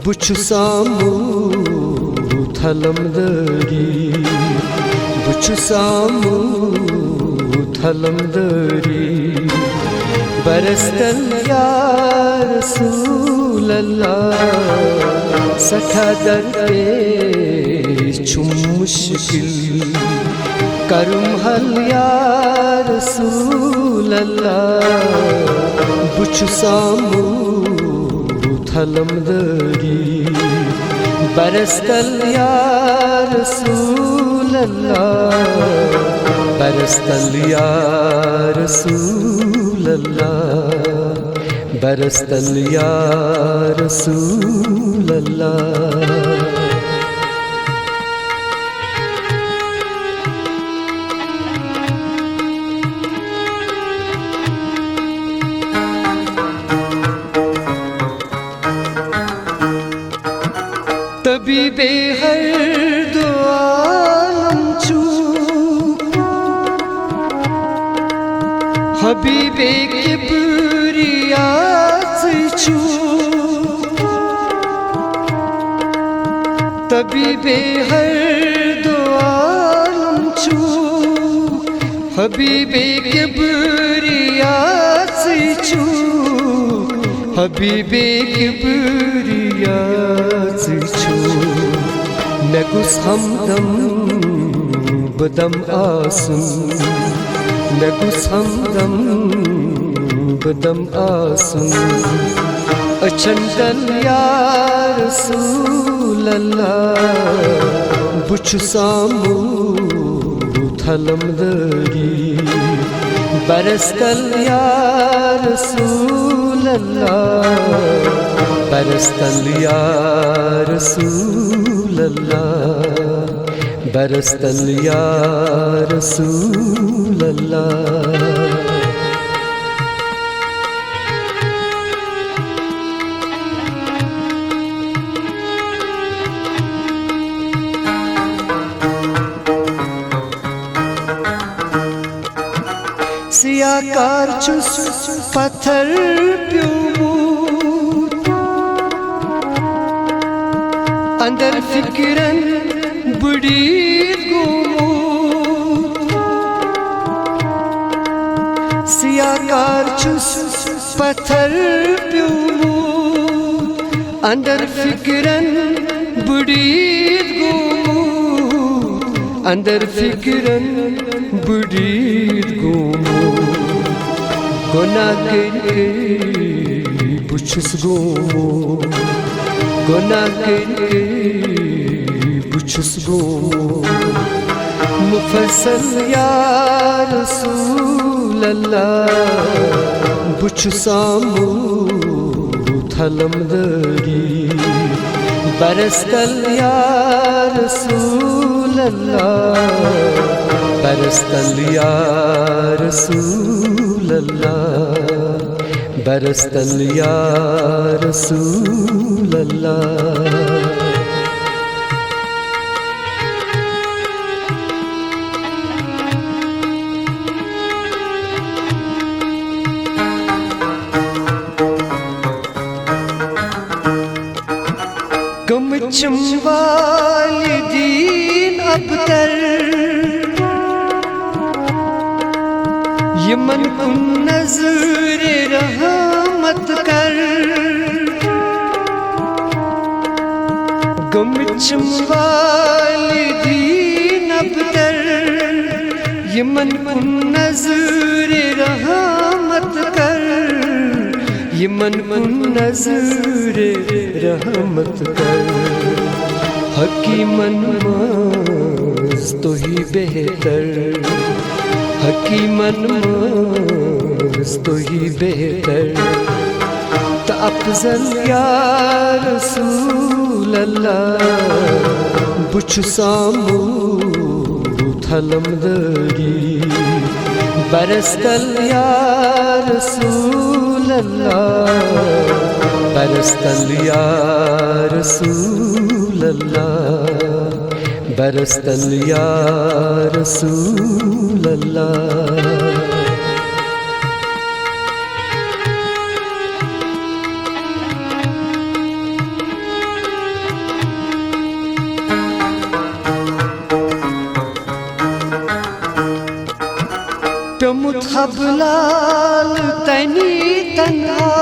بچھس آمُت حلمدری بچھس آمُت حلمدری برستن یا رسول اللہ سٹھا درپیش چھم مشکل کرم حل یا رسول اللہ بچھس آمُت حلمدری برستن یا رسول اللہ برستن یا رسول اللہ برستن یا رسول اللہ طبیب ہر دو عالم چھو حبیب کبریات چھو طبیب ہر دو عالم چھو حبیب کبریات چھو حبیب کبریات چھو نگس ہمدم بدم آسن نگس ہمدم بدم آسن اچندن یا رسول اللہ بچھس آمُت حلمدری برستن یا رسول اللہ برستن یا رسول اللہ برستن یا رسول اللہ سیاہ کار چھس پتھر پیوموت اندر فکرن بڑید گوموت سیاہ کار چھس پتھر پیوموت اندر فکرن بڑید گوموت اندر فکرن بڑید گوموت گناہ کرکے بچھس گوموت گناہ کرکے بچھس گوموت مفصل یا رسول اللہ بچھس آمُت حلمدری برستن یا رسول اللہ برستن یا رسول اللہ برستن یا رسول اللہ گمچم والدین ابتر یمن کن نظر رحمت کر گمچم والدین ابتر یمن کن نظر رحمت کر یمن کن نظر رحمت کر حکیمن ماز تو ہی بہتر حکیمن ماز تو ہی بہتر تا افضل یا رسول اللہ بچھس آمُت حلمدری برستن یا رسول اللہ برستن یا رسول اللہ برستن یا رسول اللہ بلال تنی تنہا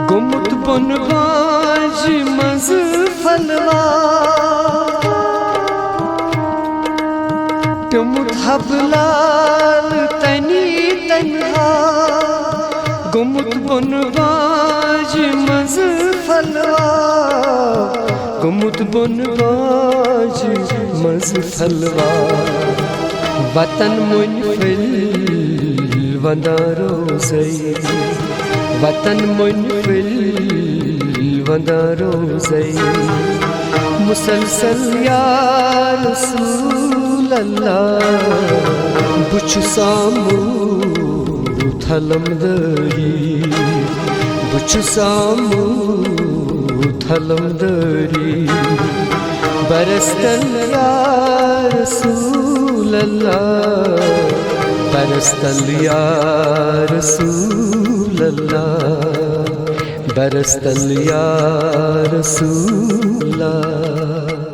گمت بن باج مز فلوا گمت بلال تنی تنہا گمت بن باج مز فلوا گمت بن باج مز فلوا وطن منفل ودارو زئی وطن منفل ودارو زئی مسلسل یا رسول اللہ بچ سامو تھلم دری بچ سامو تھلم دری برستن یا رسول اللہ برستن یا رسول اللہ برستن یا رسول اللہ